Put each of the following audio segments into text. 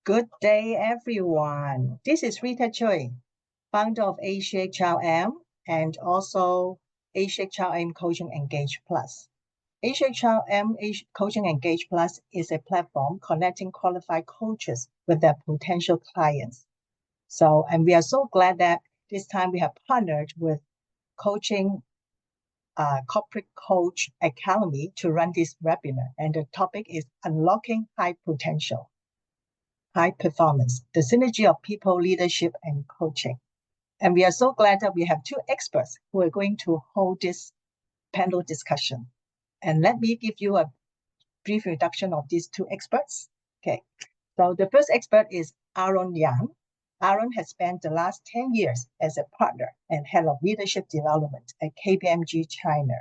Good day, everyone. This is Rita Choi, founder of AsiaHRM and also AsiaHRM Coaching Engage Plus. AsiaHRM Coaching Engage Plus is a platform connecting qualified coaches with their potential clients. And we are so glad that this time we have partnered with Coaching Corporate Coach Academy to run this webinar. And the topic is Unlocking High Potential. High performance, the synergy of people, leadership, and coaching. And we are so glad that we have two experts who are going to hold this panel discussion. And let me give you a brief introduction of these two experts. Okay, so the first expert is Arrann Young. Arrann has spent the last 10 years as a partner and head of leadership development at KPMG China,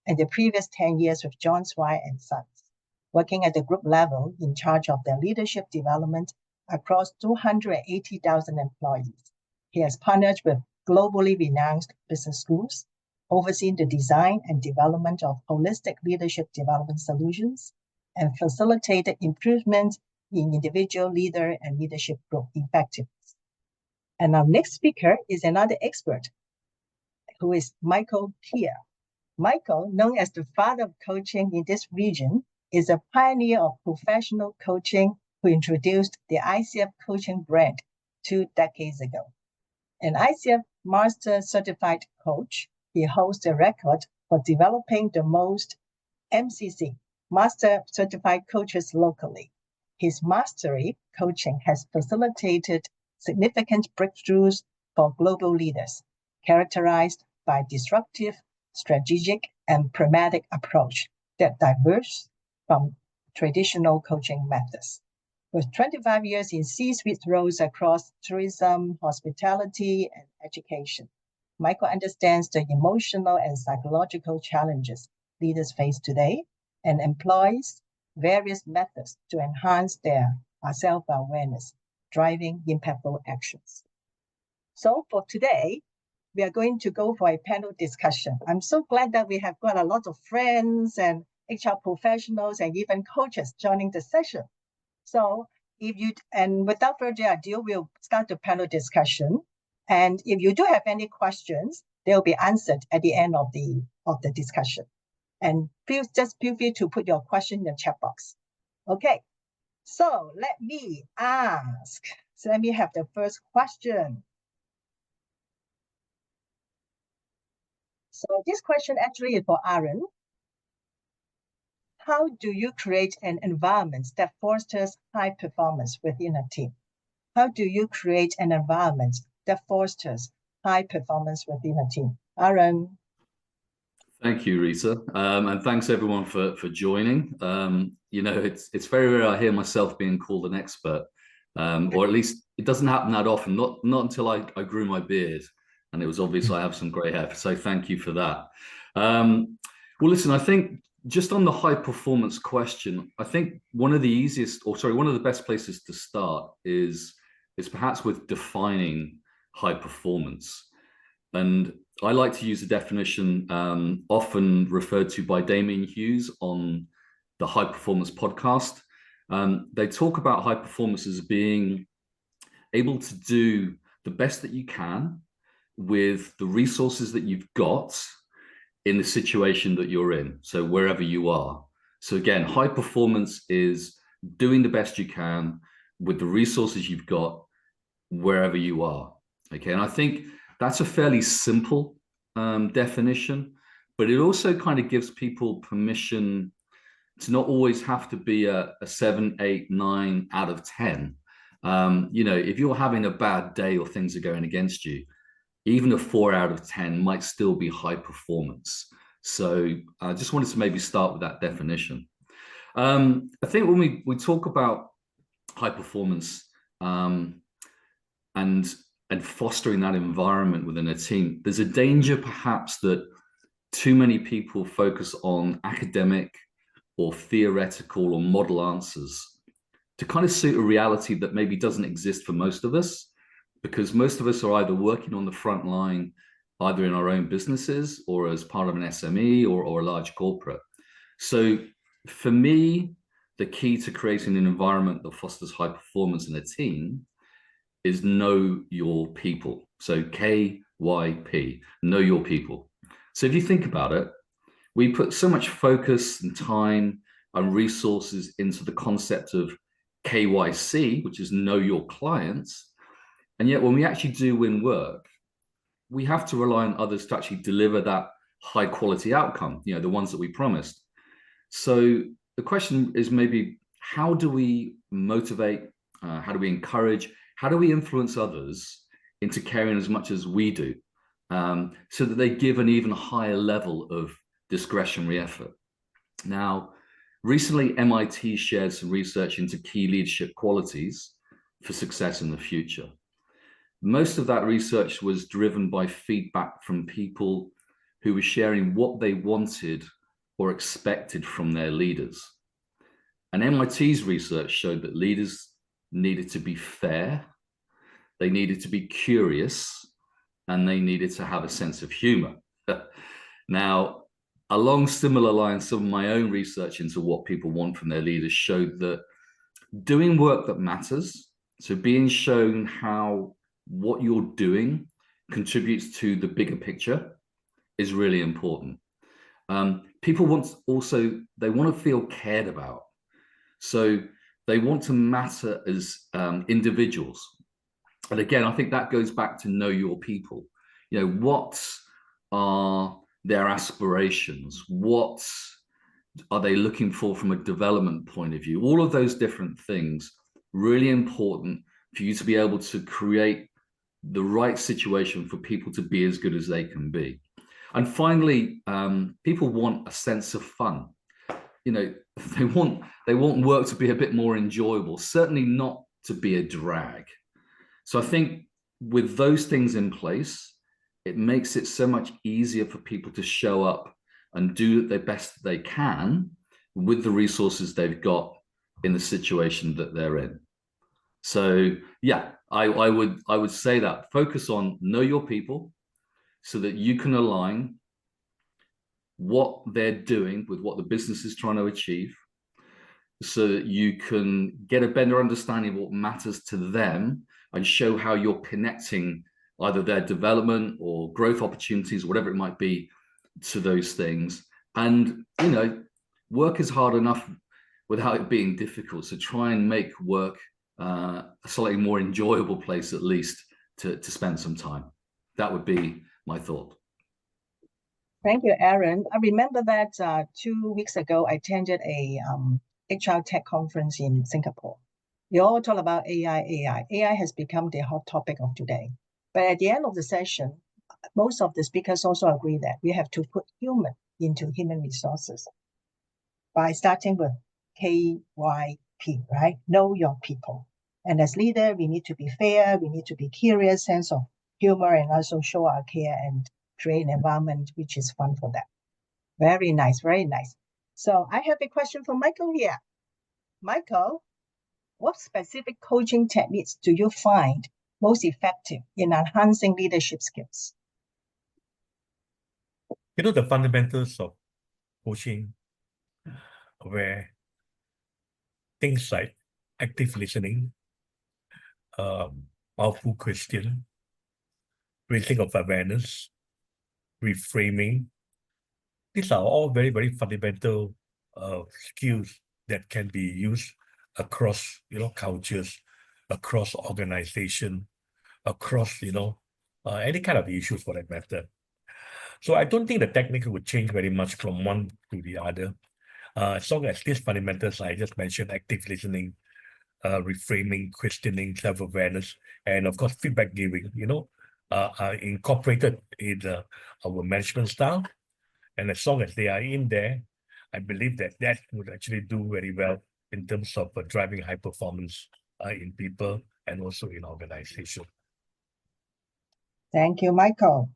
and the previous 10 years with John Swire and Sons, working at the group level in charge of their leadership development across 280,000 employees. He has partnered with globally renowned business schools, overseen the design and development of holistic leadership development solutions, and facilitated improvements in individual leader and leadership group effectiveness. And our next speaker is another expert, who is Michael Heah. Michael, known as the father of coaching in this region, is a pioneer of professional coaching who introduced the ICF coaching brand 2 decades ago. An ICF Master Certified Coach, he holds the record for developing the most MCC, Master Certified Coaches locally. His mastery coaching has facilitated significant breakthroughs for global leaders, characterized by disruptive, strategic, and pragmatic approach that diverge from traditional coaching methods. With 25 years in C-suite roles across tourism, hospitality, and education, Michael understands the emotional and psychological challenges leaders face today and employs various methods to enhance their self-awareness, driving impactful actions. So for today, we are going to go for a panel discussion. I'm so glad that we have got a lot of friends and HR professionals and even coaches joining the session. So without further ado, we'll start the panel discussion. And if you do have any questions, they'll be answered at the end of the discussion. And feel free to put your question in the chat box. Okay, so let me ask. So let me have the first question. So this question actually is for Arrann. How do you create an environment that fosters high performance within a team? How do you create an environment that fosters high performance within a team? Arrann. Thank you, Rita. And thanks everyone for joining. You know, it's very rare I hear myself being called an expert, or at least it doesn't happen that often, not until I grew my beard, and it was obvious I have some gray hair. So thank you for that. Well, listen, I think just on the high performance question, I think one of the best places to start is perhaps with defining high performance. And I like to use a definition often referred to by Damien Hughes on the High Performance podcast. They talk about high performance as being able to do the best that you can with the resources that you've got in the situation that you're in, so wherever you are. So again, high performance is doing the best you can with the resources you've got wherever you are. Okay, and I think that's a fairly simple definition, but it also kind of gives people permission to not always have to be a 7, 8, 9 out of 10. You know, if you're having a bad day or things are going against you, even a 4 out of 10 might still be high performance. So I just wanted to maybe start with that definition. I think when we talk about high performance and fostering that environment within a team, there's a danger perhaps that too many people focus on academic or theoretical or model answers to kind of suit a reality that maybe doesn't exist for most of us, because most of us are either working on the front line, either in our own businesses or as part of an SME or a large corporate. So for me, the key to creating an environment that fosters high performance in a team is know your people. So KYP, know your people. So if you think about it, we put so much focus and time and resources into the concept of KYC, which is know your clients. And yet when we actually do win work, we have to rely on others to actually deliver that high quality outcome, you know, the ones that we promised. So the question is maybe, how do we motivate, how do we encourage, how do we influence others into caring as much as we do, so that they give an even higher level of discretionary effort? Now, recently MIT shared some research into key leadership qualities for success in the future. Most of that research was driven by feedback from people who were sharing what they wanted or expected from their leaders. And MIT's research showed that leaders needed to be fair, they needed to be curious, and they needed to have a sense of humor. Now, along similar lines, some of my own research into what people want from their leaders showed that doing work that matters, so being shown how what you're doing contributes to the bigger picture, is really important. People they want to feel cared about. So they want to matter as individuals. And again, I think that goes back to know your people. You know, what are their aspirations? What are they looking for from a development point of view? All of those different things, really important for you to be able to create the right situation for people to be as good as they can be. And finally, people want a sense of fun. You know, they want work to be a bit more enjoyable, certainly not to be a drag. So I think with those things in place, it makes it so much easier for people to show up and do their best they can with the resources they've got in the situation that they're in. So yeah, I would say that focus on know your people so that you can align what they're doing with what the business is trying to achieve, so that you can get a better understanding of what matters to them and show how you're connecting either their development or growth opportunities, whatever it might be, to those things. And, you know, work is hard enough without it being difficult. So try and make work a slightly more enjoyable place, at least, to spend some time. That would be my thought. Thank you, Arrann. I remember that 2 weeks ago, I attended a HR tech conference in Singapore. We all talk about AI, AI. AI has become the hot topic of today. But at the end of the session, most of the speakers also agree that we have to put human into human resources by starting with KYP, right? Know your people. And as leader, we need to be fair, we need to be curious, sense of humor, and also show our care and create an environment which is fun for them. Very nice, very nice. So I have a question for Michael here. Michael, what specific coaching techniques do you find most effective in enhancing leadership skills? You know, the fundamentals of coaching, where things like active listening, powerful question, raising of awareness, reframing, these are all very, very fundamental skills that can be used across, you know, cultures, across organization, across, you know, any kind of issues for that matter. So I don't think the technique would change very much from one to the other. As long as these fundamentals I just mentioned, active listening, reframing, questioning, self-awareness, and of course, feedback giving, you know, are incorporated in our management style. And as long as they are in there, I believe that that would actually do very well in terms of driving high performance in people and also in organization. Thank you, Michael.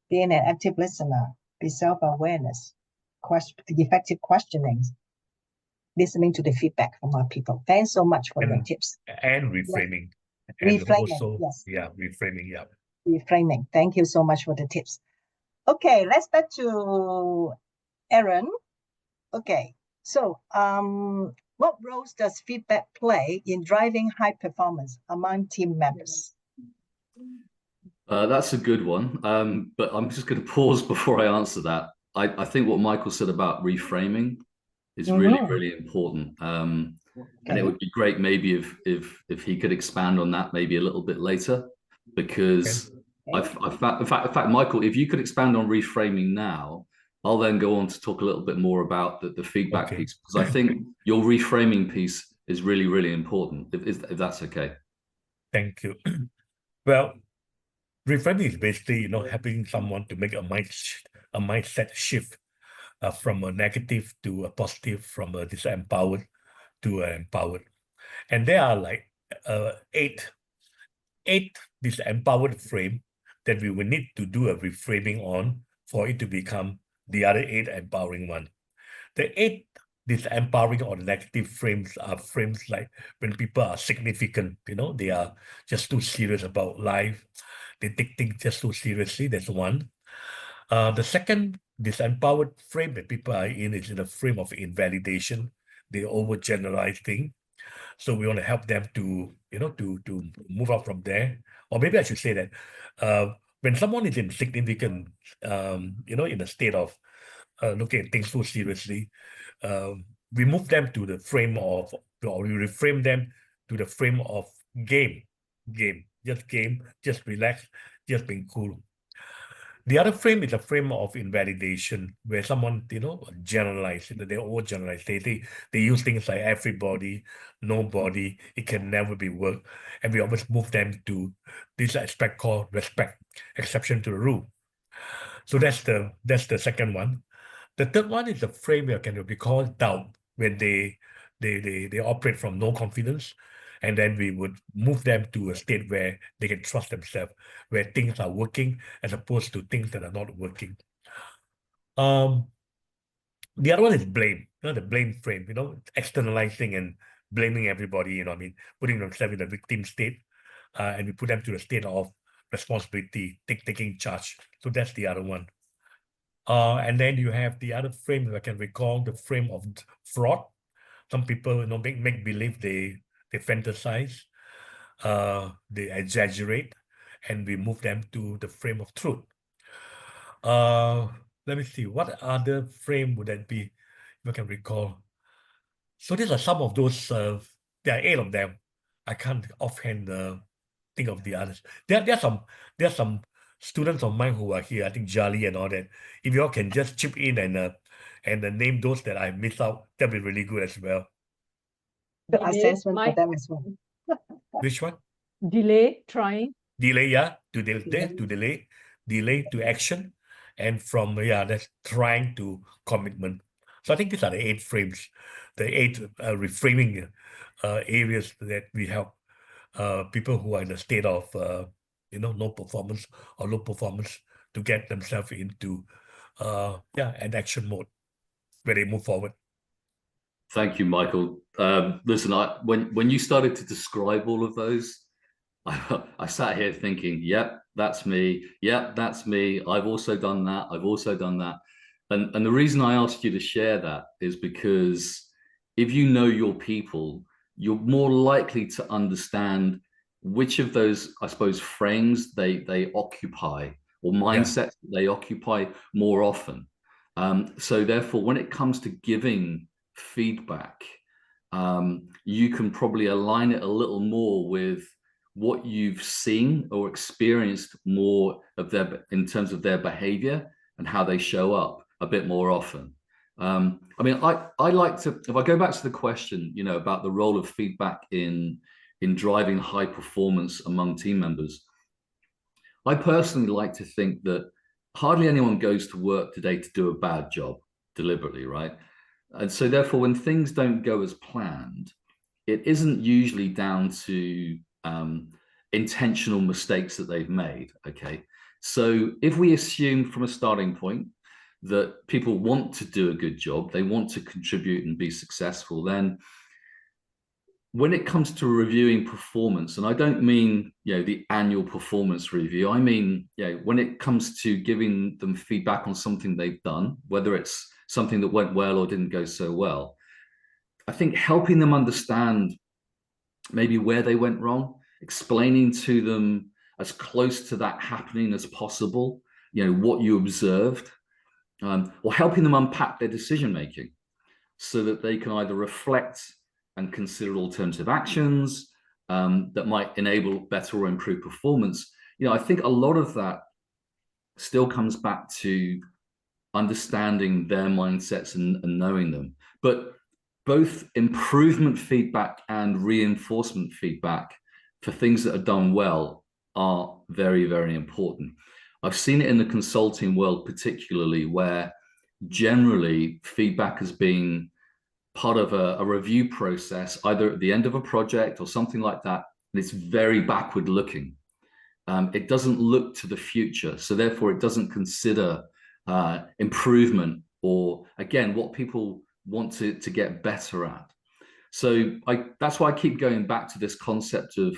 Being an active listener, be self-awareness, effective questioning, listening to the feedback from our people. Thanks so much for your tips. And reframing. Yeah. And reframing, also, yes. Yeah, reframing, yeah. Reframing. Thank you so much for the tips. Okay, let's back to Arrann. Okay, so What roles does feedback play in driving high performance among team members? That's a good one, but I'm just going to pause before I answer that. I think what Michael said about reframing is really, really important. And it would be great maybe if he could expand on that maybe a little bit later, because in fact, Michael, if you could expand on reframing now, I'll then go on to talk a little bit more about the feedback piece, because I think your reframing piece is really, really important, if that's okay. Thank you. Well, reframing is basically, helping someone to make a mindset shift from a negative to a positive, from a disempowered to empowered. And there are like eight disempowered frame that we will need to do a reframing on for it to become the other 8 empowering one. The 8 disempowering or negative frames are frames like when people are significant, they are just too serious about life. They take things just too seriously. That's one. The second disempowered frame that people are in is in a frame of invalidation. They overgeneralize things. So we want to help them to, to move out from there. Or maybe I should say that when someone is insignificant, in a state of looking at things so seriously, we move them to the frame of, or we reframe them to the frame of game, just relax, just being cool. The other frame is a frame of invalidation, where someone, generalize, they overgeneralize. They use things like everybody, nobody, it can never be work. And we always move them to this aspect called respect, exception to the rule. So that's the second one. The third one is the frame that can be called doubt, when they operate from no confidence. And then we would move them to a state where they can trust themselves, where things are working as opposed to things that are not working. The other one is blame, the blame frame, externalizing and blaming everybody, putting themselves in a victim state, and we put them to a state of responsibility, taking charge. So that's the other one. And then you have the other frame that I can recall, the frame of fraud. Some people, make believe they fantasize, they exaggerate, and we move them to the frame of truth. Let me see, what other frame would that be, if I can recall? So these are some of those, there are 8 of them. I can't offhand think of the others. There are some students of mine who are here, I think Jali and all that. If you all can just chip in and name those that I missed out, that'd be really good as well. The assessment for them as well. Which one? Delay, trying. Delay, yeah, to delay to action, and from that's trying to commitment. So I think these are the 8 frames, the 8 reframing areas that we help people who are in a state of no performance or low performance to get themselves into an action mode where they move forward. Thank you, Michael. Listen, when you started to describe all of those, I sat here thinking, yep, that's me. Yep, that's me. I've also done that. I've also done that. And the reason I asked you to share that is because if you know your people, you're more likely to understand which of those, I suppose, frames they occupy, or mindsets they occupy more often. So therefore, when it comes to giving feedback, you can probably align it a little more with what you've seen or experienced more of in terms of their behavior and how they show up a bit more often. I mean, I like to, if I go back to the question, about the role of feedback in driving high performance among team members, I personally like to think that hardly anyone goes to work today to do a bad job deliberately, right? And so therefore, when things don't go as planned, it isn't usually down to intentional mistakes that they've made, okay? So if we assume from a starting point that people want to do a good job, they want to contribute and be successful, then when it comes to reviewing performance, and I don't mean, the annual performance review, I mean, when it comes to giving them feedback on something they've done, whether it's something that went well or didn't go so well, I think helping them understand maybe where they went wrong, explaining to them as close to that happening as possible, what you observed, or helping them unpack their decision making so that they can either reflect and consider alternative actions that might enable better or improved performance. I think a lot of that still comes back to understanding their mindsets and knowing them. But both improvement feedback and reinforcement feedback for things that are done well are very, very important. I've seen it in the consulting world, particularly, where generally feedback has been part of a review process, either at the end of a project or something like that. And it's very backward looking. It doesn't look to the future. So therefore, it doesn't consider improvement or, again, what people want to get better at. So that's why I keep going back to this concept of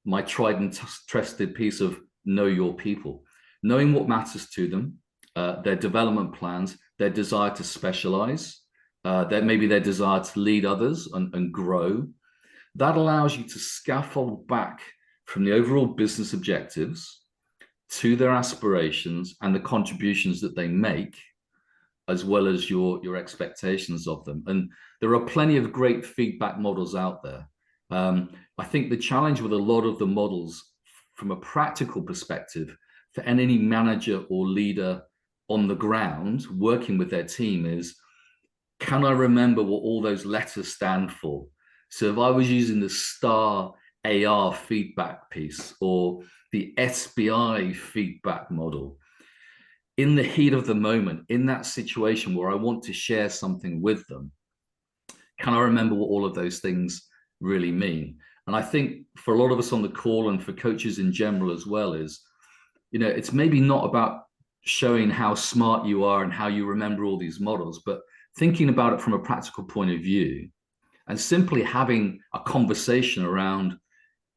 my tried and trusted piece of know your people, knowing what matters to them, their development plans, their desire to specialize, maybe their desire to lead others and grow. That allows you to scaffold back from the overall business objectives to their aspirations and the contributions that they make, as well as your expectations of them. And there are plenty of great feedback models out there. I think the challenge with a lot of the models from a practical perspective for any manager or leader on the ground working with their team is, can I remember what all those letters stand for? So if I was using the STAR AR feedback piece or the SBI feedback model, in the heat of the moment, in that situation where I want to share something with them, can I remember what all of those things really mean? And I think for a lot of us on the call and for coaches in general as well is, it's maybe not about showing how smart you are and how you remember all these models, but thinking about it from a practical point of view and simply having a conversation around,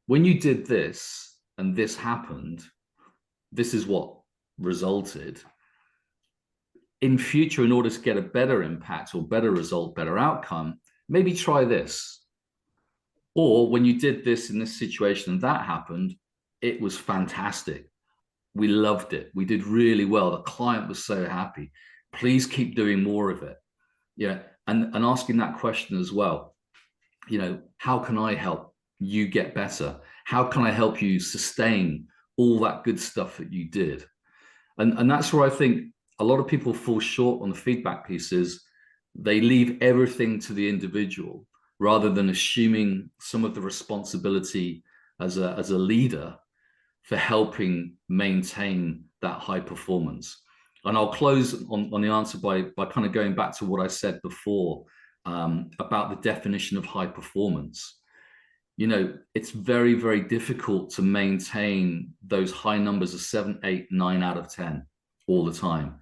when you did this and this happened, this is what resulted. In future, in order to get a better impact or better result, better outcome, maybe try this. Or when you did this in this situation and that happened, it was fantastic. We loved it. We did really well. The client was so happy. Please keep doing more of it. And asking that question as well. How can I help you get better? How can I help you sustain all that good stuff that you did? And that's where I think a lot of people fall short on the feedback pieces. They leave everything to the individual rather than assuming some of the responsibility as a leader for helping maintain that high performance. And I'll close on the answer by kind of going back to what I said before about the definition of high performance. It's very, very difficult to maintain those high numbers of 7, 8, 9 out of 10 all the time.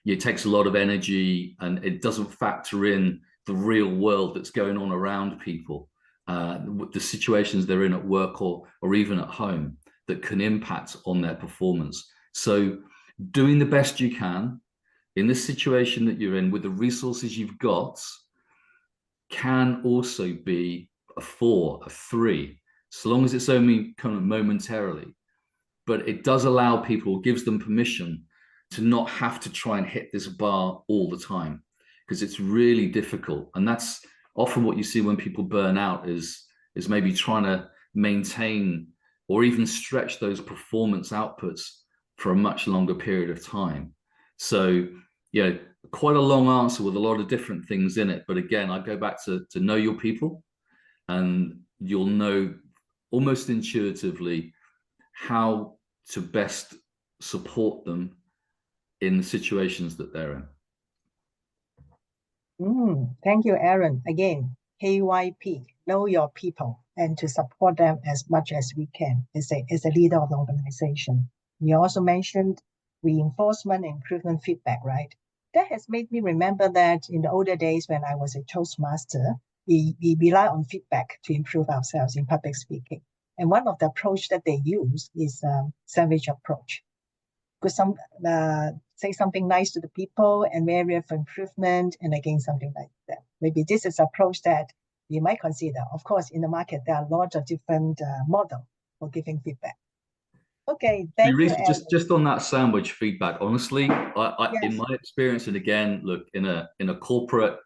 It takes a lot of energy and it doesn't factor in the real world that's going on around people, the situations they're in at work or even at home that can impact on their performance. So doing the best you can in this situation that you're in with the resources you've got can also be a 4, a 3, so long as it's only kind of momentarily. But it does allow people, gives them permission to not have to try and hit this bar all the time, because it's really difficult. And that's often what you see when people burn out is maybe trying to maintain or even stretch those performance outputs for a much longer period of time. So, quite a long answer with a lot of different things in it. But again, I go back to know your people, and you'll know almost intuitively how to best support them in the situations that they're in. Thank you, Arrann. Again, KYP, know your people, and to support them as much as we can as a leader of the organization. You also mentioned reinforcement and improvement feedback, right? That has made me remember that in the older days when I was a Toastmaster, we rely on feedback to improve ourselves in public speaking. And one of the approach that they use is sandwich approach. Because say something nice to the people and area for improvement, and again, something like that. Maybe this is approach that we might consider. Of course, in the market, there are lots of different models for giving feedback. Okay, thank you, Aaron. Just on that sandwich feedback, honestly, Yes. in my experience, and again, look, in a corporate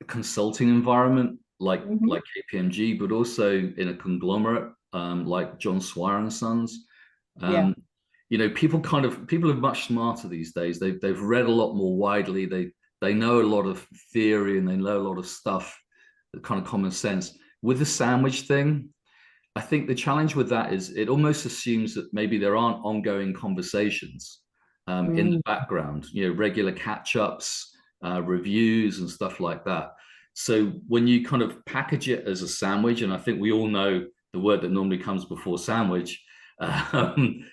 consulting environment like KPMG, but also in a conglomerate like John Swire and Sons, you know, people are much smarter these days. They've read a lot more widely. They know a lot of theory and they know a lot of stuff, kind of common sense. With the sandwich thing, I think the challenge with that is it almost assumes that maybe there aren't ongoing conversations in the background, you know, regular catch-ups, reviews and stuff like that. So when you kind of package it as a sandwich, and I think we all know the word that normally comes before sandwich,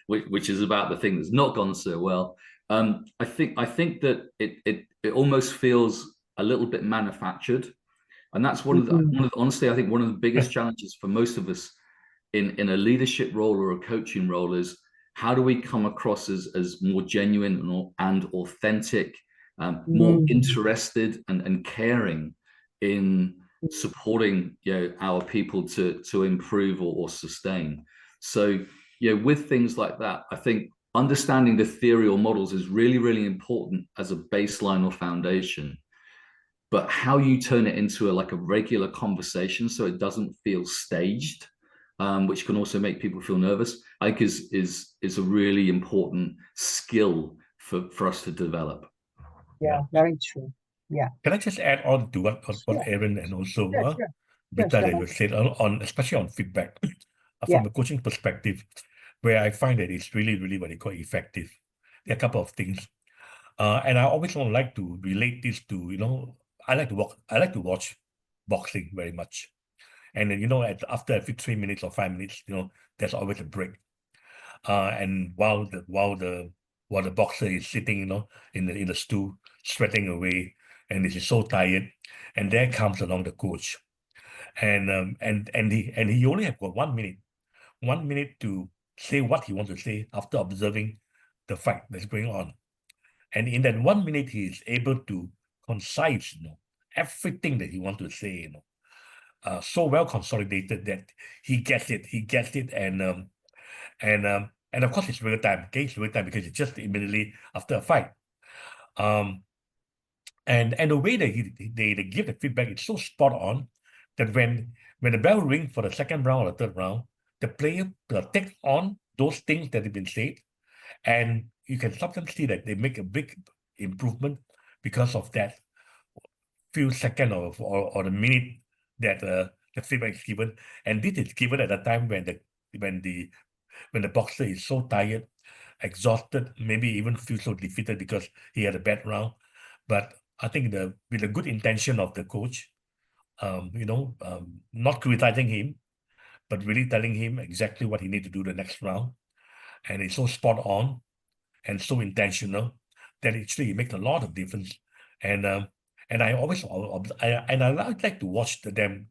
which is about the thing that's not gone so well. I think that it almost feels a little bit manufactured, and that's one of the honestly, I think one of the biggest challenges for most of us in a leadership role or a coaching role is how do we come across as more genuine and authentic, more interested and caring in supporting, you know, our people to improve or sustain. So, you know, with things like that, I think understanding the theory or models is really, really important as a baseline or foundation. But how you turn it into like a regular conversation so it doesn't feel staged, which can also make people feel nervous, I think is a really important skill for us to develop. Yeah, very true. Yeah. Can I just add on to what Arrann and also Rita that you said on especially on feedback from a coaching perspective, where I find that it's really, really what they call effective. There are a couple of things. And I always like to relate this to, you know, I like to watch boxing very much. And then, you know, after every 3 minutes or 5 minutes, you know, there's always a break. And while the boxer is sitting, you know, in the stool, sweating away, and he's so tired, and there comes along the coach, and he only have got 1 minute, 1 minute to say what he wants to say after observing the fight that's going on. And in that 1 minute, he is able to concise, you know, everything that he wants to say, you know, so well consolidated that he gets it, and of course it's real time. Okay, it's real time because it's just immediately after a fight. And the way that they give the feedback, it's so spot on that when the bell rings for the second round or the third round, the player take on those things that have been said, and you can sometimes see that they make a big improvement because of that few seconds or the minute that the feedback is given. And this is given at a time when the boxer is so tired, exhausted, maybe even feel so defeated because he had a bad round. But I think with the good intention of the coach, you know, not criticizing him, but really telling him exactly what he needs to do the next round. And it's so spot on and so intentional that actually it makes a lot of difference. And I always I like to watch them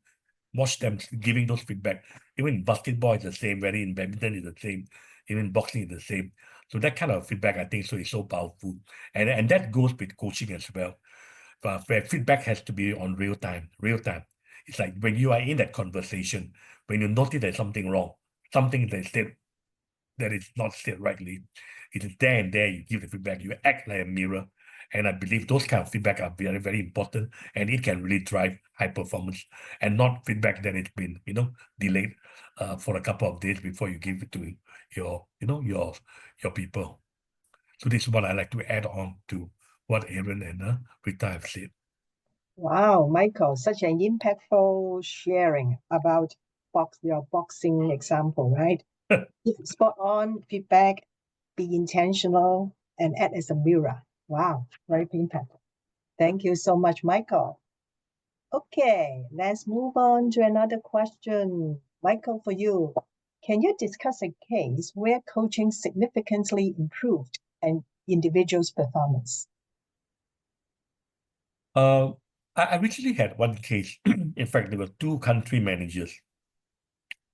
giving those feedback. Even in basketball, it's the same. Whether in badminton, it's the same. Even in boxing, it's the same. So that kind of feedback, I think, is so powerful. And that goes with coaching as well. Where feedback has to be on real time. It's like when you are in that conversation, when you notice there's something wrong, something that is not said rightly, it is there and there, you give the feedback, you act like a mirror. And I believe those kind of feedback are very, very important, and it can really drive high performance, and not feedback that it's been, you know, delayed for a couple of days before you give it to your, you know, your people. So this is what I like to add on to what Arrann and Rita have said. Wow, Michael, such an impactful sharing about your boxing example, right? Spot on feedback, be intentional, and act as a mirror. Wow, very impactful. Thank you so much, Michael. Okay, let's move on to another question. Michael, for you, can you discuss a case where coaching significantly improved an individual's performance? I recently had one case. In fact, there were two country managers,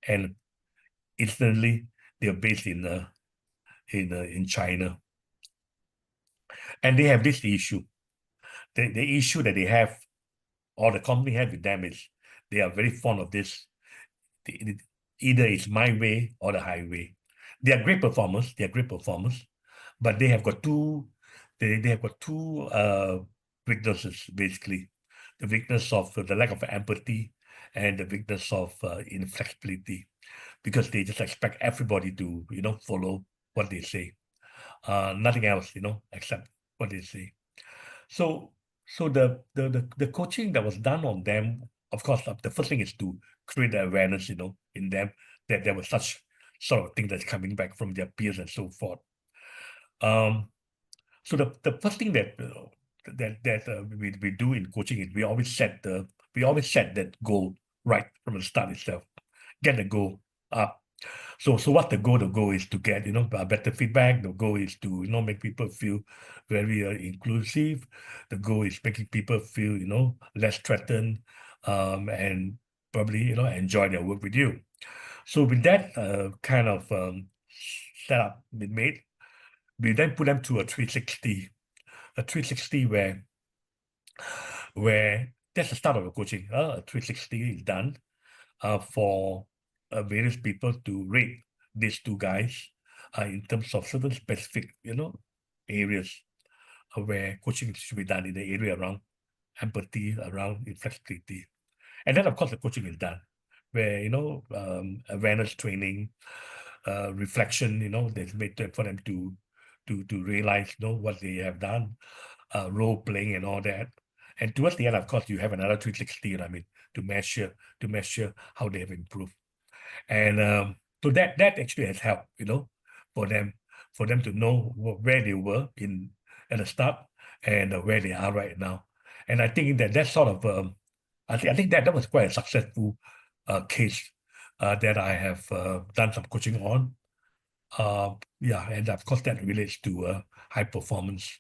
and instantly they're based in China, and they have this issue. The issue that they have, or the company had with them, is they are very fond of this. Either it's my way or the highway. They are great performers. But they have got two. They have got two weaknesses basically. The weakness of the lack of empathy and the weakness of inflexibility, because they just expect everybody to follow what they say, nothing else except what they say. So the coaching that was done on them, of course, the first thing is to create the awareness in them that there was such sort of thing that's coming back from their peers and so forth. So the first thing that we do in coaching is we always set that goal right from the start itself. Get the goal up. So what's the goal? The goal is to get better feedback. The goal is to make people feel very inclusive. The goal is making people feel less threatened, and probably enjoy their work with you. So with that kind of setup been made, we then put them to a 360 where that's the start of the coaching. A 360 is done for various people to rate these two guys in terms of certain specific areas where coaching should be done in the area around empathy, around inflexibility. And then of course the coaching is done where awareness training, reflection that's made for them to realize what they have done, role playing and all that. And towards the end, of course, you have another 360, to measure how they have improved. And so that actually has helped, for them to know where they were at the start and where they are right now. And I think that sort of, I think that was quite a successful case that I have done some coaching on. Yeah, and of course that relates to high performance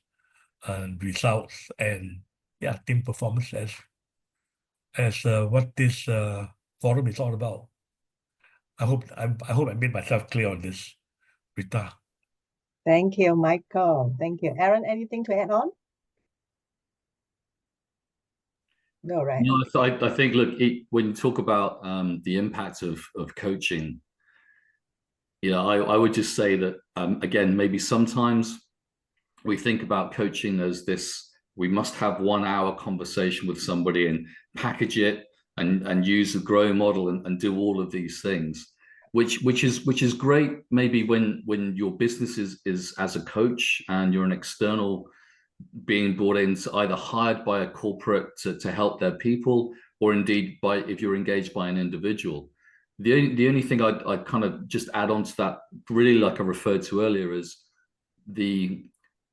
and results and team performance as what this forum is all about. I hope I made myself clear on this, Rita. Thank you, Michael. Thank you. Arrann, anything to add on? No, right? No, I think, look, when you talk about the impact of coaching, I would just say that, again, maybe sometimes we think about coaching as this, we must have 1 hour conversation with somebody and package it and use the growing model and do all of these things, which is great maybe when your business is as a coach and you're an external being brought in, to either hired by a corporate to help their people, or indeed if you're engaged by an individual. The only thing I'd kind of just add on to that, really, like I referred to earlier, is the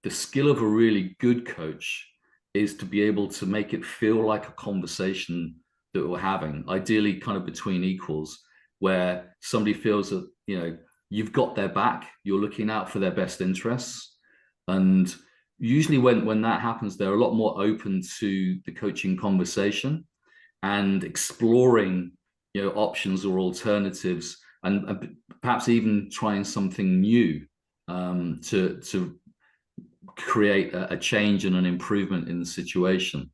skill of a really good coach is to be able to make it feel like a conversation that we're having, ideally kind of between equals, where somebody feels that you've got their back, you're looking out for their best interests. And usually when that happens, they're a lot more open to the coaching conversation and exploring options or alternatives, and perhaps even trying something new to create a change and an improvement in the situation.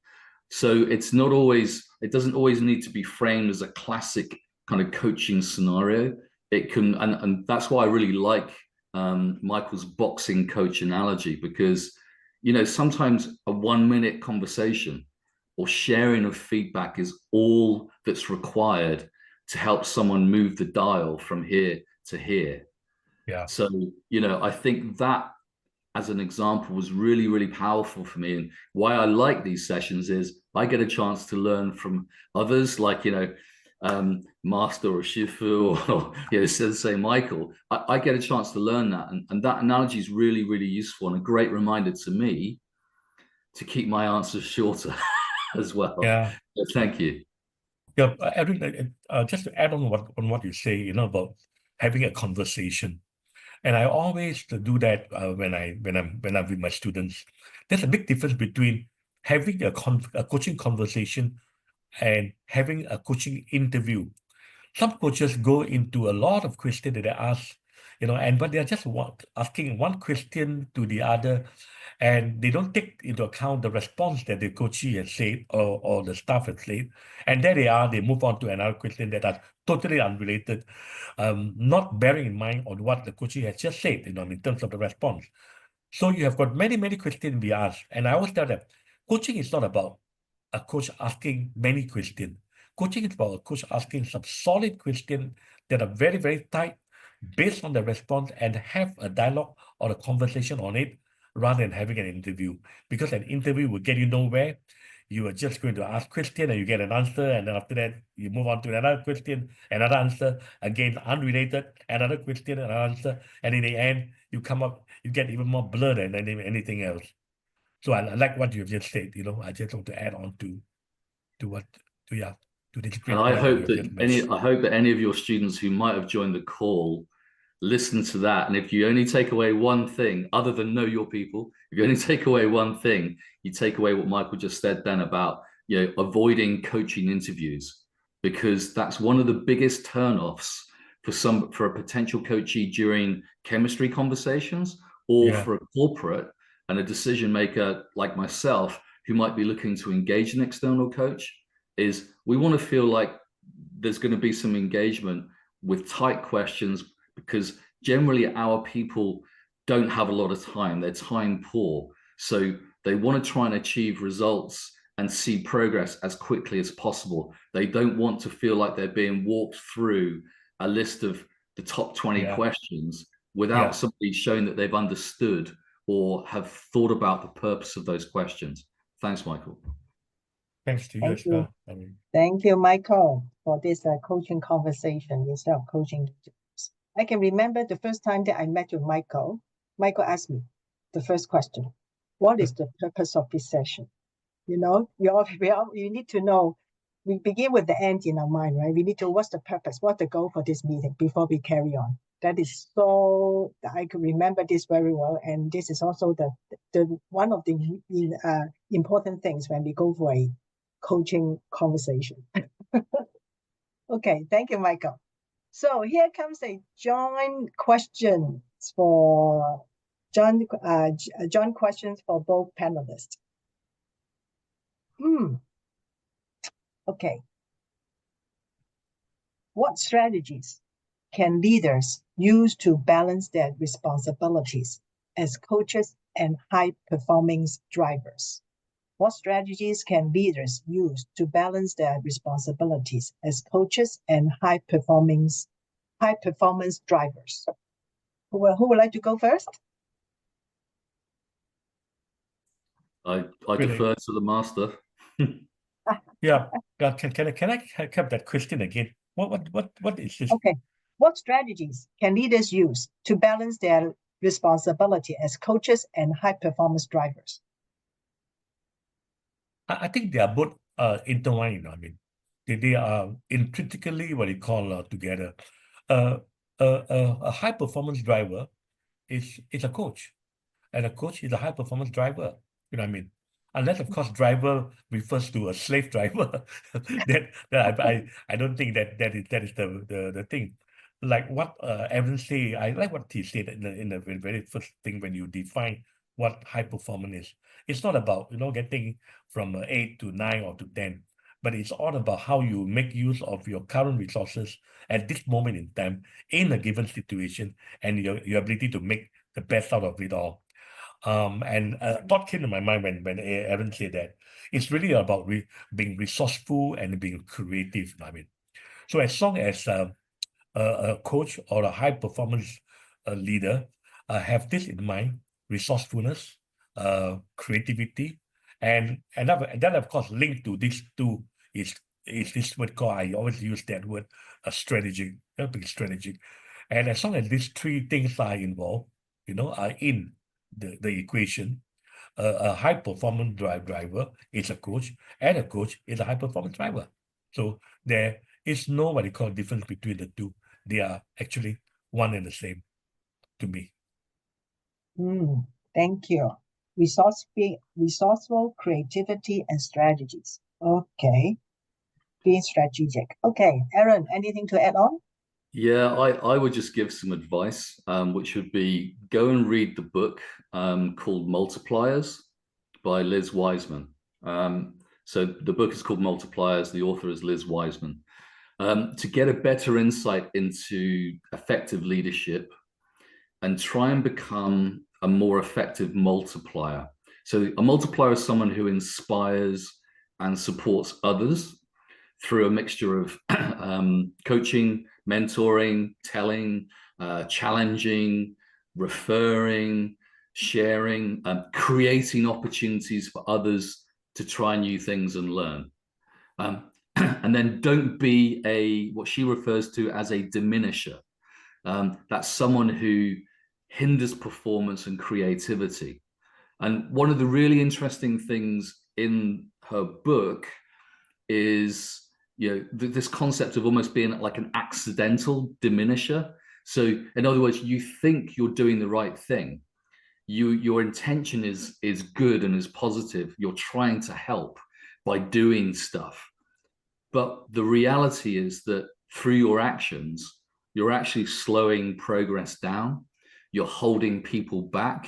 So it doesn't always need to be framed as a classic kind of coaching scenario. It can, and that's why I really like Michael's boxing coach analogy, because sometimes a 1 minute conversation or sharing of feedback is all that's required to help someone move the dial from here to here. Yeah. So, I think that as an example was really, really powerful for me. And why I like these sessions is I get a chance to learn from others, like, Master or Shifu or Sensei Michael. I get a chance to learn that. And that analogy is really, really useful and a great reminder to me to keep my answers shorter as well. Yeah. So thank you. Yeah, Arrann, just to add on what you say, about having a conversation, and I always do that when I'm with my students. There's a big difference between having a coaching conversation and having a coaching interview. Some coaches go into a lot of questions that they ask, and but they're just asking one question to the other, and they don't take into account the response that the coachee has said or the staff has said. And there they move on to another question that are totally unrelated, not bearing in mind on what the coachee has just said, in terms of the response. So you have got many, many questions we ask. And I always tell them, coaching is not about a coach asking many questions. Coaching is about a coach asking some solid questions that are very, very tight, based on the response, and have a dialogue or a conversation on it rather than having an interview. Because an interview will get you nowhere. You are just going to ask question and you get an answer, and then after that you move on to another question, another answer, again unrelated, another question, another answer, and in the end you get even more blurred than anything else. So I like what you've just said. I just want to add on to this great And I point hope that you've just I hope that any of your students who might have joined the call listen to that. And if you only take away one thing, other than know your people, if you only take away one thing, you take away what Michael just said then about avoiding coaching interviews, because that's one of the biggest turnoffs for a potential coachee during chemistry conversations, or for a corporate and a decision maker like myself who might be looking to engage an external coach. Is we want to feel like there's going to be some engagement with tight questions, because generally our people don't have a lot of time. They're time poor. So they want to try and achieve results and see progress as quickly as possible. They don't want to feel like they're being walked through a list of the top 20 questions without somebody showing that they've understood or have thought about the purpose of those questions. Thanks, Michael. Thanks to you as well. Thank you, Michael, for this coaching conversation instead of coaching. I can remember the first time that I met with Michael. Michael asked me the first question: what is the purpose of this session? You need to know. We begin with the end in our mind, right? We need to, what's the purpose? What's the goal for this meeting before we carry on? That is so, I can remember this very well. And this is also the one of the important things when we go for a coaching conversation. Okay, thank you, Michael. So here comes a joint question for joint questions for both panelists. Okay. What strategies can leaders use to balance their responsibilities as coaches and high-performing drivers? What strategies can leaders use to balance their responsibilities as coaches and high-performance drivers? Who would like to go first? I defer to the master. Yeah. Can I have that question again? What is this? Okay. What strategies can leaders use to balance their responsibility as coaches and high-performance drivers? I think they are both intertwined. I mean, they are intrinsically what you call together. A high-performance driver is a coach, and a coach is a high-performance driver. You know what I mean? Unless, of course, driver refers to a slave driver, then I don't think that is the thing. Like what Arrann said, I like what he said in the very first thing when you define what high performance is. It's not about getting from 8 to 9 or to 10, but it's all about how you make use of your current resources at this moment in time in a given situation, and your ability to make the best out of it all. And a thought came to my mind when Arrann said that it's really about being resourceful and being creative. I mean, so as long as a coach or a high performance leader have this in mind: resourcefulness, creativity, and that of course linked to these two is this word called, I always use that word, strategic, being strategic. And as long as these three things are involved, are in the equation, a high performance driver is a coach, and a coach is a high performance driver. So there is no what you call difference between the two. They are actually one and the same to me. Thank you. Resourceful, creativity, and strategies. Okay. Being strategic. Okay, Arrann, anything to add on? Yeah, I would just give some advice, which would be go and read the book called Multipliers by Liz Wiseman. So the book is called Multipliers. The author is Liz Wiseman. To get a better insight into effective leadership and try and become a more effective multiplier. So a multiplier is someone who inspires and supports others through a mixture of coaching, mentoring, telling, challenging, referring, sharing, creating opportunities for others to try new things and learn. And then don't be what she refers to as a diminisher. That's someone who hinders performance and creativity. And one of the really interesting things in her book is, this concept of almost being like an accidental diminisher. So in other words, you think you're doing the right thing. Your intention is good and is positive. You're trying to help by doing stuff. But the reality is that through your actions, you're actually slowing progress down. You're holding people back.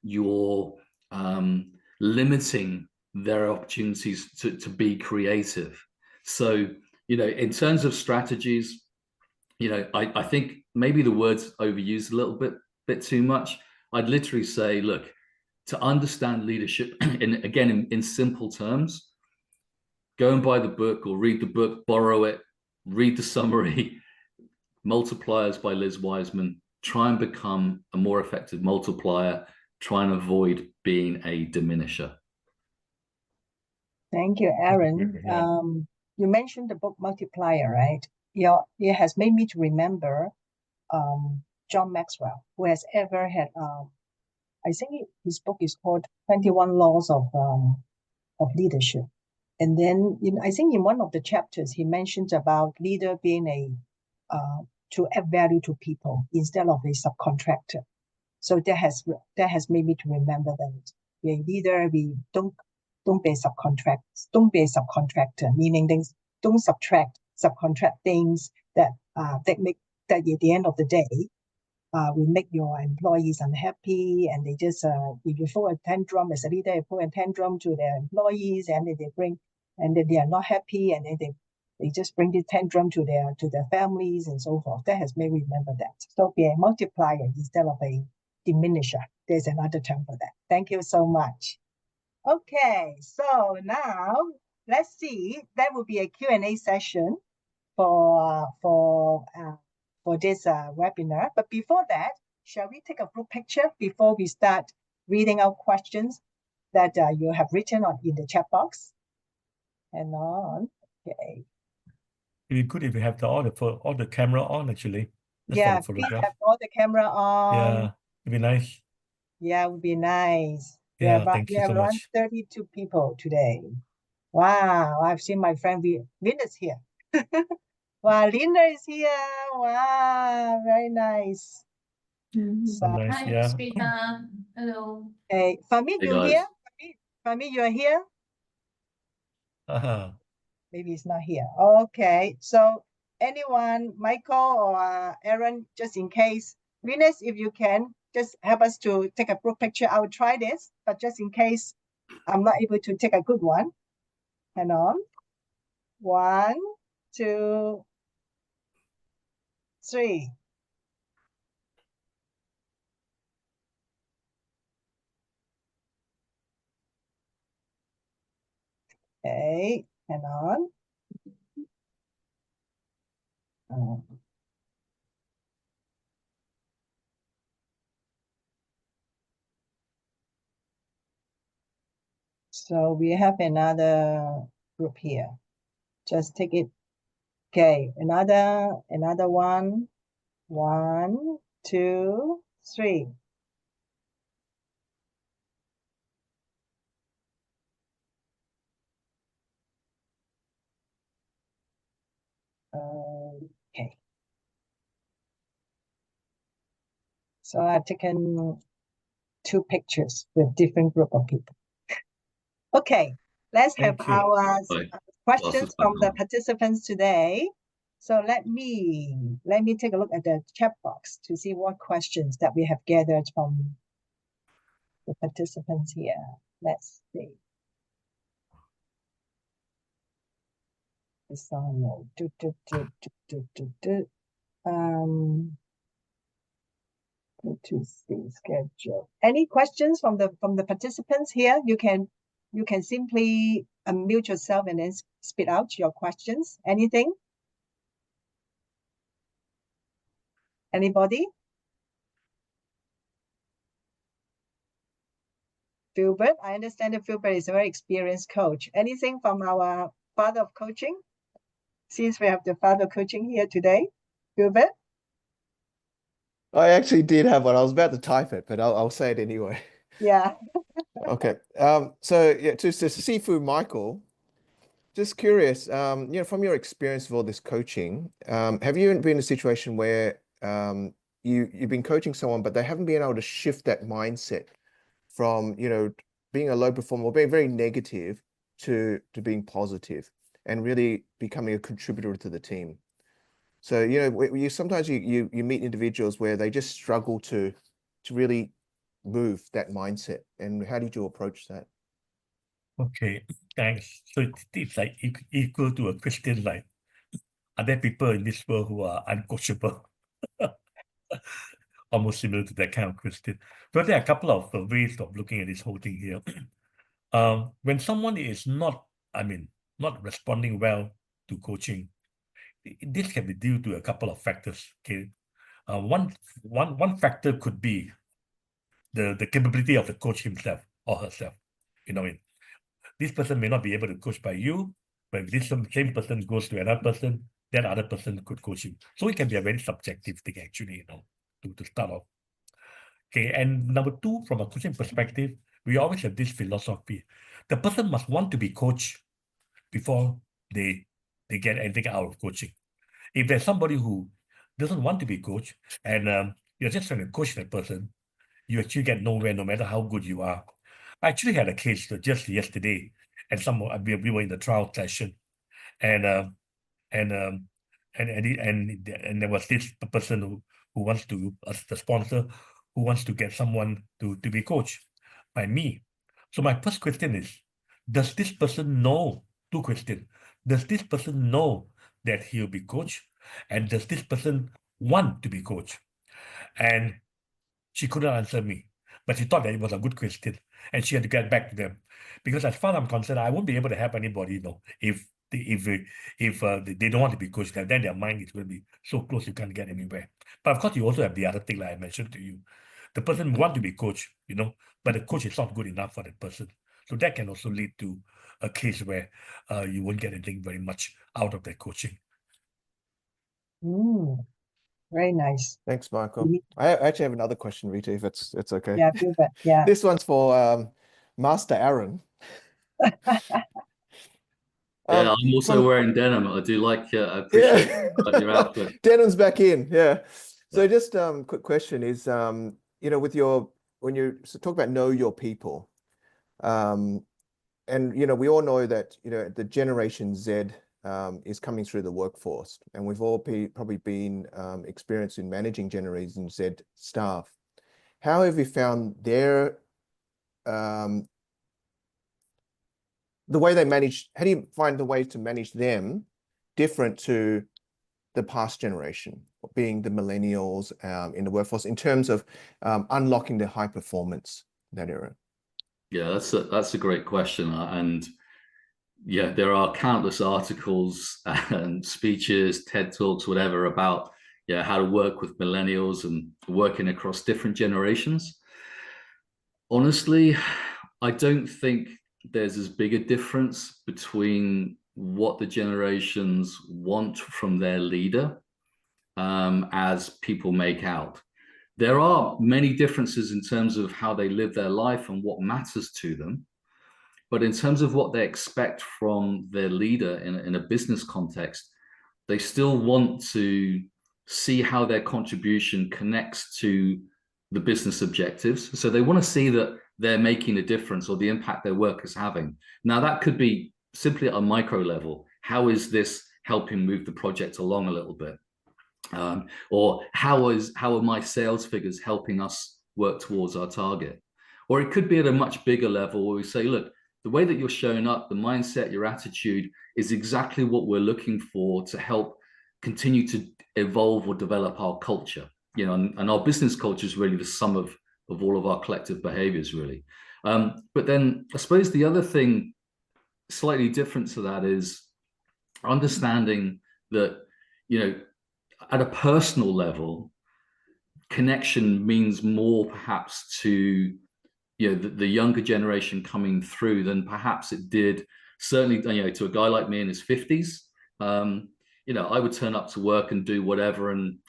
You're limiting their opportunities to be creative. So, in terms of strategies, I think maybe the word's overused a little bit too much. I'd literally say, look, to understand leadership, in simple terms, go and buy the book or read the book, borrow it, read the summary, Multipliers by Liz Wiseman. Try and become a more effective multiplier. Try and avoid being a diminisher. Thank you, Arrann. Yeah. You mentioned the book Multiplier, right? It has made me to remember John Maxwell, who has ever had, I think his book is called 21 Laws of Leadership. And then I think in one of the chapters, he mentions about leader being to add value to people instead of a subcontractor. So that has made me to remember that a leader, we don't be a subcontractor, meaning things don't subcontract things that make that at the end of the day will make your employees unhappy, and they just if you throw a tantrum as a leader, you throw a tantrum to their employees, and then they are not happy, and then they just bring the tantrum to their families and so forth. That has made me remember that. So be a multiplier instead of a diminisher. There's another term for that. Thank you so much. Okay, so now let's see. That will be a Q&A session for this webinar. But before that, shall we take a group picture before we start reading out questions that you have written in the chat box? And on. Okay. It'd be good if we have all the camera on, actually. Just Yeah, for the we photograph. have all the camera on. Yeah, it'd be nice. Yeah, it would be nice. Yeah, thank you so around much. 32 people today. Wow, I've seen my friend Linda's here. Wow, Linda is here. Wow, very nice. So, Nice, Hi, yeah. Rita. Hello. hey, Fahmi, Hey, you guys. here? Fahmi, you are here? Maybe it's not here. Okay, so anyone, Michael or Arrann, just in case, Venus, if you can, just help us to take a group picture. I will try this, but just in case I'm not able to take a good one. Hang on. 1, 2, 3. Okay, hang on. So we have another group here. Just take it. Okay, another one. 1, 2, 3. Okay. So I've taken 2 pictures with different group of people. Okay, let's have Thank you. our Right. questions from the participants today. So let me take a look at the chat box to see what questions that we have gathered from the participants here. Let's see. Assignment. Go to see schedule. Any questions from the participants here? You can simply unmute yourself and then spit out your questions. Anything? Anybody? Filbert, I understand that Filbert is a very experienced coach. Anything from our father of coaching? Since we have the father of coaching here today, Filbert? I actually did have one. I was about to type it, but I'll say it anyway. Yeah. Okay. So yeah, to Sifu Michael, just curious, from your experience of all this coaching, have you been in a situation where you've been coaching someone, but they haven't been able to shift that mindset from, being a low performer or being very negative to being positive and really becoming a contributor to the team? So, you sometimes you meet individuals where they just struggle to really move that mindset. And how did you approach that? Okay, thanks. So it's like equal to a question like, are there people in this world who are uncoachable? Almost similar to that kind of question. But there are a couple of ways of looking at this whole thing here. When someone is not responding well to coaching, this can be due to a couple of factors. Okay, one factor could be the capability of the coach himself or herself. This person may not be able to coach by you, but if this same person goes to another person, that other person could coach him. So it can be a very subjective thing, actually, to start off. Okay, and number two, from a coaching perspective, we always have this philosophy. The person must want to be coached before they get anything out of coaching. If there's somebody who doesn't want to be coached and you're just trying to coach that person, you actually get nowhere, no matter how good you are. I actually had a case just yesterday, and we were in the trial session, and there was this person who wants to, the sponsor, who wants to get someone to be coached by me. So my first question is, does this person know? Two questions. Does this person know that he'll be coached? And does this person want to be coached? And she couldn't answer me, but she thought that it was a good question, and she had to get back to them. Because as far as I'm concerned, I won't be able to help anybody, if they don't want to be coached, then their mind is going to be so close you can't get anywhere. But of course, you also have the other thing like I mentioned to you. The person want to be coached, but the coach is not good enough for that person. So that can also lead to a case where you won't get anything very much out of that coaching. Very nice. Thanks, Michael. I actually have another question, Rita, if it's okay. Yeah, Filbert. Yeah. This one's for Master Arrann. Yeah, I'm also wearing denim. I do like. I appreciate your outfit. Denim's back in. Yeah. So just quick question is, with when you talk about know your people, and we all know that the Generation Z is coming through the workforce, and we've all probably been experienced in managing Generation Z staff. How have you found their the way they manage? How do you find the way to manage them different to the past generation, being the millennials in the workforce, in terms of unlocking their high performance in that era? Yeah, that's a great question, and yeah, there are countless articles and speeches, TED Talks, whatever, about how to work with millennials and working across different generations. Honestly, I don't think there's as big a difference between what the generations want from their leader as people make out. There are many differences in terms of how they live their life and what matters to them. But in terms of what they expect from their leader in a business context, they still want to see how their contribution connects to the business objectives. So they want to see that they're making a difference or the impact their work is having. Now, that could be simply at a micro level. How is this helping move the project along a little bit? Or how are my sales figures helping us work towards our target? Or it could be at a much bigger level where we say, look, the way that you're showing up, the mindset, your attitude is exactly what we're looking for to help continue to evolve or develop our culture. You know, and our business culture is really the sum of all of our collective behaviors, really. But then I suppose the other thing slightly different to that is understanding that, you know, at a personal level, connection means more perhaps to, you know, the younger generation coming through than perhaps it did, certainly, you know, to a guy like me in his 50s. You know, I would turn up to work and do whatever, and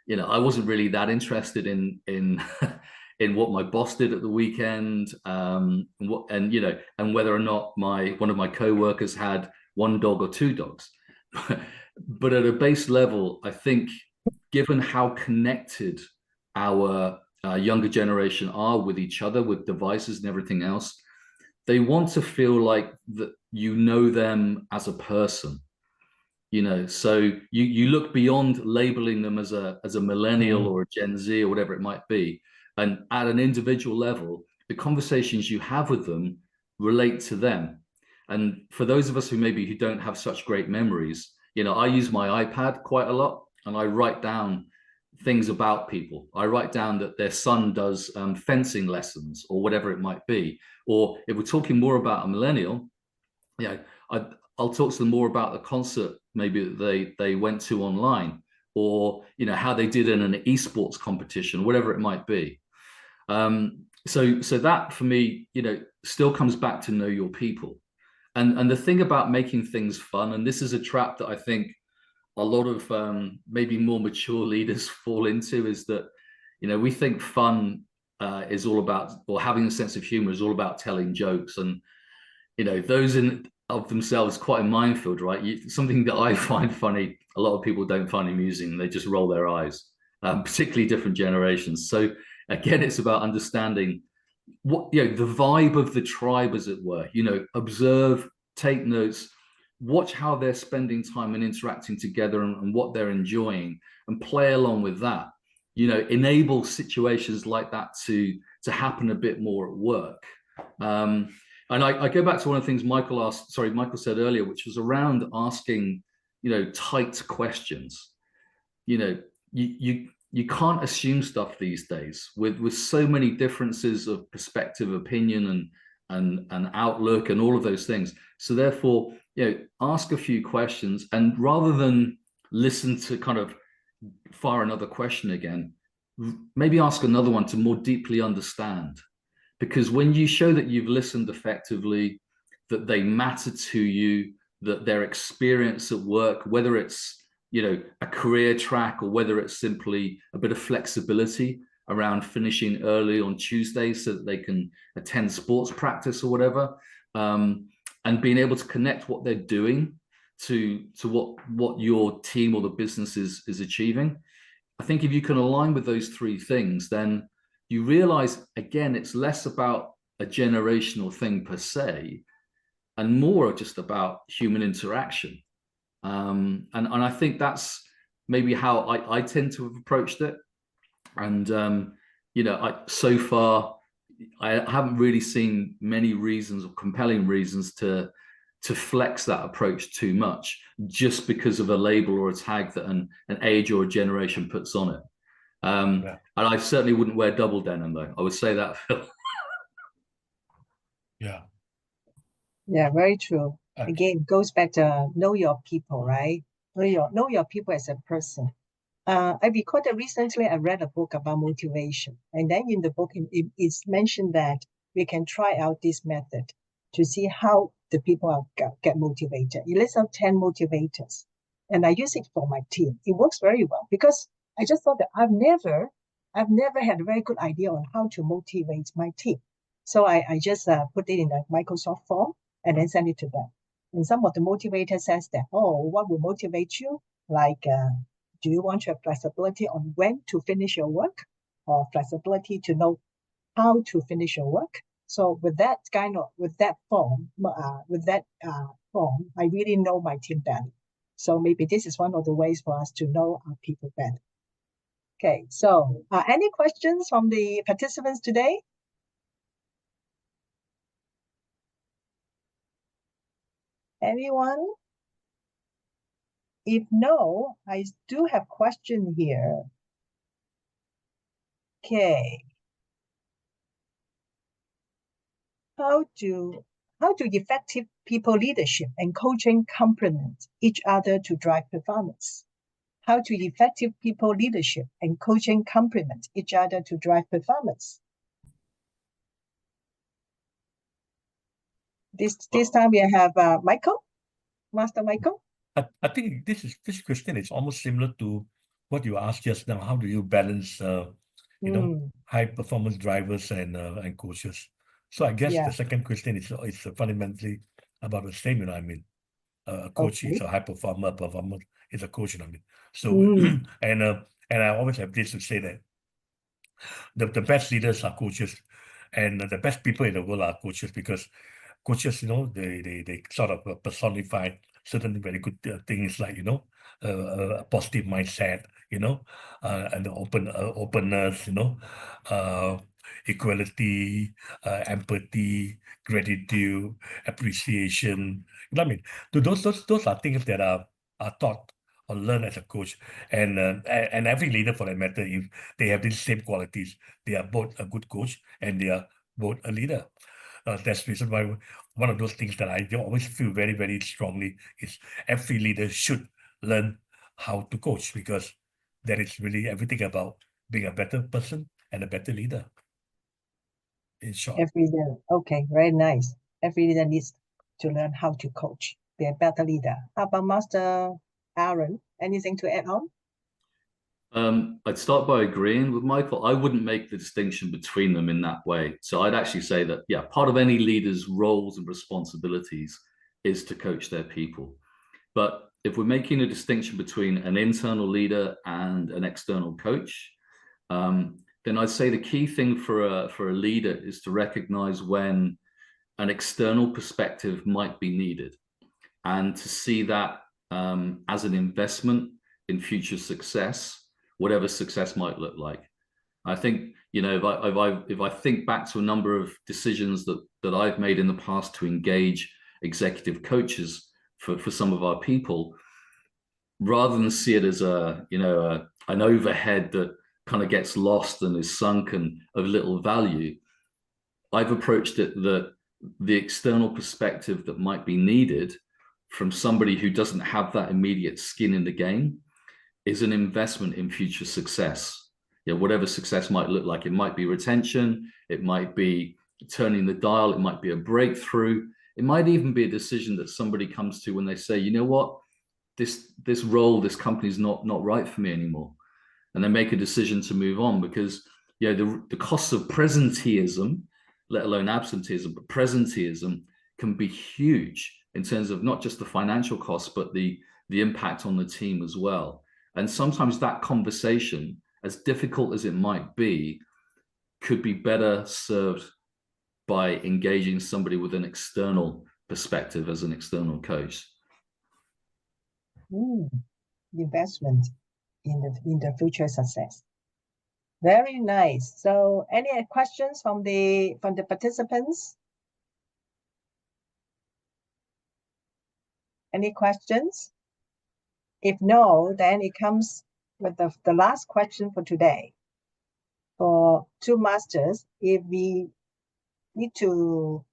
you know, I wasn't really that interested in in what my boss did at the weekend, and you know, and whether or not one of my co-workers had one dog or two dogs. But at a base level, I think, given how connected our younger generation are with each other, with devices and everything else, they want to feel like that you know them as a person. You know, so you look beyond labeling them as a millennial or a Gen Z or whatever it might be, and at an individual level, the conversations you have with them relate to them. And for those of us who don't have such great memories, you know, I use my iPad quite a lot, and I write down things about people. I write down that their son does fencing lessons or whatever it might be. Or if we're talking more about a millennial, you know, I'll talk to them more about the concert maybe that they went to online, or, you know, how they did in an esports competition, whatever it might be. So that for me, you know, still comes back to know your people. And the thing about making things fun, and this is a trap that I think a lot of maybe more mature leaders fall into, is that, you know, we think fun is all about, or having a sense of humor is all about telling jokes. And, you know, those in of themselves quite a minefield, right? Something that I find funny, a lot of people don't find amusing. They just roll their eyes, particularly different generations. So again, it's about understanding what, you know, the vibe of the tribe, as it were. You know, observe, take notes, watch how they're spending time and interacting together, and what they're enjoying, and play along with that. You know, enable situations like that to happen a bit more at work. And I go back to one of the things Michael said earlier, which was around asking, you know, tight questions. You know, you can't assume stuff these days with so many differences of perspective, opinion, and outlook, and all of those things. So therefore, you know, ask a few questions, and rather than listen to kind of fire another question again, maybe ask another one to more deeply understand. Because when you show that you've listened effectively, that they matter to you, that their experience at work, whether it's, you know, a career track, or whether it's simply a bit of flexibility around finishing early on Tuesdays so that they can attend sports practice or whatever, and being able to connect what they're doing to what your team or the business is achieving. I think if you can align with those three things, then you realize, again, it's less about a generational thing per se, and more just about human interaction. And I think that's maybe how I tend to have approached it. And, you know, so far, I haven't really seen many reasons or compelling reasons to flex that approach too much, just because of a label or a tag that an age or a generation puts on it. And I certainly wouldn't wear double denim, though. I would say that, Phil. Yeah. Yeah, very true. Again, goes back to know your people, right? Know your people as a person. I recall that recently I read a book about motivation. And then in the book, it's mentioned that we can try out this method to see how the people get motivated. You list out 10 motivators. And I use it for my team. It works very well, because I just thought that I've never had a very good idea on how to motivate my team. So I just put it in a Microsoft form and then send it to them. And some of the motivators says that, oh, what will motivate you? Like, do you want to have flexibility on when to finish your work, or flexibility to know how to finish your work? So with that form, I really know my team better. So maybe this is one of the ways for us to know our people better. Okay, so any questions from the participants today? Anyone? If no, I do have question here. Okay. How do effective people leadership and coaching complement each other to drive performance? How do effective people leadership and coaching complement each other to drive performance? This time we have Michael, Master Michael. I think this question is almost similar to what you asked just now. How do you balance, high performance drivers and coaches? So I guess the second question is fundamentally about the same. A coach is a high performer is a coach. So and I always have this to say that the best leaders are coaches, and the best people in the world are coaches, because coaches, they sort of personify certain very good things, like a positive mindset, and openness, equality, empathy, gratitude, appreciation. Those are things that are taught or learned as a coach, and every leader, for that matter, if they have these same qualities, they are both a good coach and they are both a leader. That's the reason why one of those things that I always feel very, very strongly is every leader should learn how to coach, because that is really everything about being a better person and a better leader. In short. Every leader, okay, very nice. Every leader needs to learn how to coach, be a better leader. How about Master Arrann? Anything to add on? I'd start by agreeing with Michael. I wouldn't make the distinction between them in that way. So I'd actually say that, yeah, part of any leader's roles and responsibilities is to coach their people. But if we're making a distinction between an internal leader and an external coach, then I'd say the key thing for a leader is to recognize when an external perspective might be needed, and to see that as an investment in future success, whatever success might look like. I think, if I think back to a number of decisions that I've made in the past to engage executive coaches for some of our people, rather than see it as an overhead that kind of gets lost and is sunk and of little value, I've approached it that the external perspective that might be needed from somebody who doesn't have that immediate skin in the game is an investment in future success. Whatever success might look like. It might be retention, it might be turning the dial, it might be a breakthrough, it might even be a decision that somebody comes to when they say, you know what, this role, this company is not right for me anymore, and they make a decision to move on, because the costs of presenteeism, let alone absenteeism, but presenteeism can be huge in terms of not just the financial costs, but the impact on the team as well. And sometimes that conversation, as difficult as it might be, could be better served by engaging somebody with an external perspective as an external coach. Investment in the future success. Very nice. So any questions from the participants? Any questions? If no, then it comes with the last question for today. For two masters, if we need to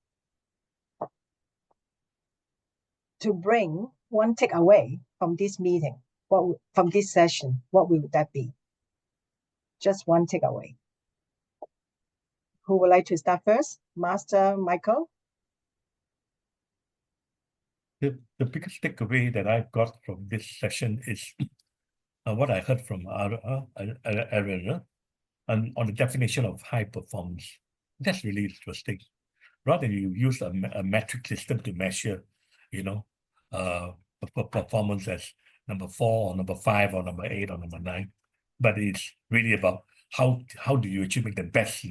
bring one takeaway from this meeting, from this session, what would that be? Just one takeaway. Who would like to start first? Master Michael? The biggest takeaway that I got from this session is what I heard from Arrann on the definition of high performance. That's really interesting. Rather than you use a metric system to measure, performance as number 4 or number 5 or number 8 or number 9, but it's really about how do you achieve the best,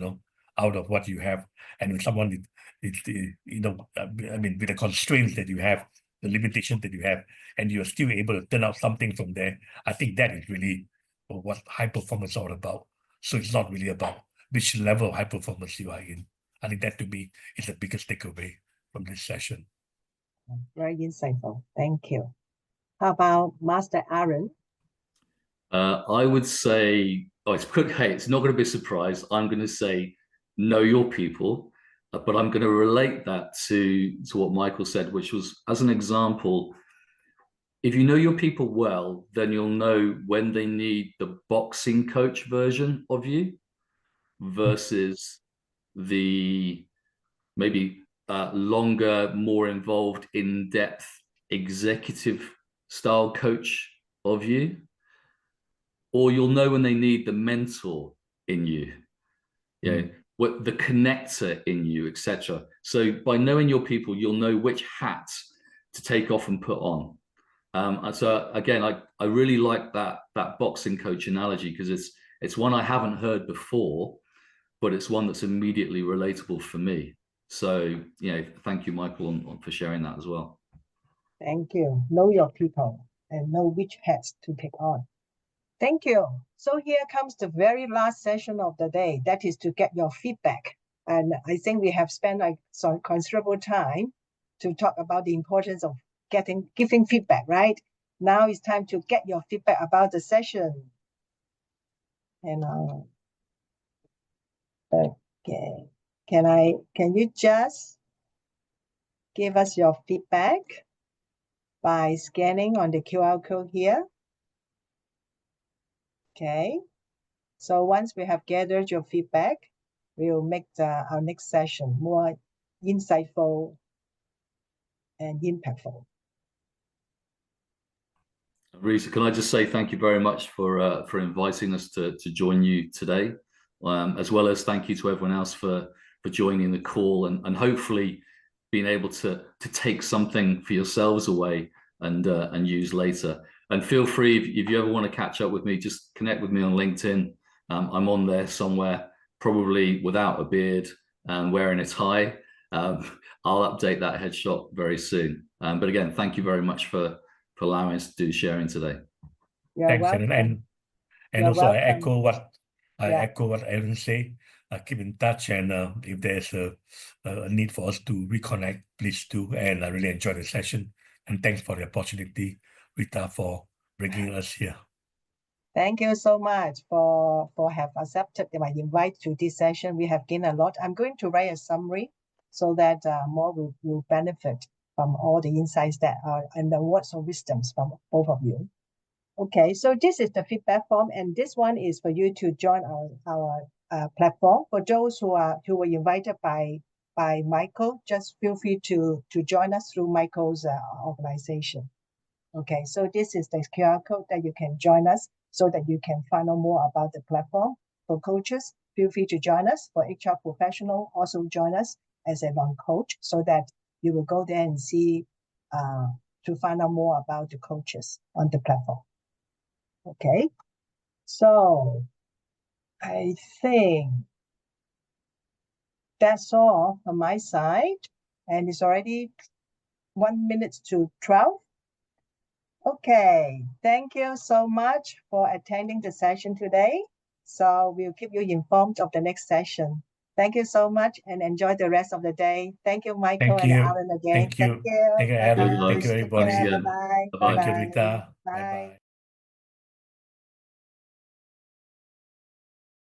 out of what you have, and with someone, with the constraints that you have, the limitation that you have, and you're still able to turn out something from there. I think that is really what high performance is all about. So it's not really about which level of high performance you are in. I think that to me is the biggest takeaway from this session. Very insightful. Thank you. How about Master Arrann? I would say, it's quick. Hey, it's not going to be a surprise. I'm going to say, know your people, but I'm going to relate that to what Michael said, which was, as an example, if you know your people well, then you'll know when they need the boxing coach version of you versus the maybe longer, more involved, in-depth executive style coach of you. Or you'll know when they need the mentor in you, what the connector in you, etc. So by knowing your people, you'll know which hat to take off and put on. So again, I really like that boxing coach analogy, because it's one I haven't heard before, but it's one that's immediately relatable for me. So thank you, Michael, for sharing that as well. Thank you. Know your people and know which hats to take on. Thank you. So here comes the very last session of the day. That is to get your feedback. And I think we have spent some considerable time to talk about the importance of giving feedback, right? Now it's time to get your feedback about the session. And okay, can you just give us your feedback by scanning on the QR code here? Okay, so once we have gathered your feedback, we'll make our next session more insightful and impactful. Risa, can I just say thank you very much for inviting us to join you today, as well as thank you to everyone else for joining the call and hopefully being able to take something for yourselves away and use later. And feel free, if you ever want to catch up with me, just connect with me on LinkedIn. I'm on there somewhere, probably without a beard and wearing a tie. I'll update that headshot very soon. But again, thank you very much for allowing us to do sharing today. You're Thanks, welcome. and You're also welcome. I echo what Arrann said. Keep in touch, and if there's a need for us to reconnect, please do. And I really enjoyed the session, and thanks for the opportunity, Rita, for bringing us here. Thank you so much for have accepted my invite to this session. We have gained a lot. I'm going to write a summary so that more will benefit from all the insights that are and the words of wisdoms from both of you. Okay, so this is the feedback form, and this one is for you to join our platform. For those who were invited by Michael, just feel free to join us through Michael's organization. Okay, so this is the QR code that you can join us so that you can find out more about the platform. For coaches, feel free to join us. For HR professional, also join us as a non-coach so that you will go there and see to find out more about the coaches on the platform. Okay, so I think that's all on my side, and it's already 1 minute to 12. Okay, thank you so much for attending the session today. So we'll keep you informed of the next session. Thank you so much and enjoy the rest of the day. Thank you, Michael and Arrann again. Thank you. Thank you. Thank you, Arrann. Thank you, Take everybody. care. Bye-bye. Thank you, Rita. Bye. Bye-bye.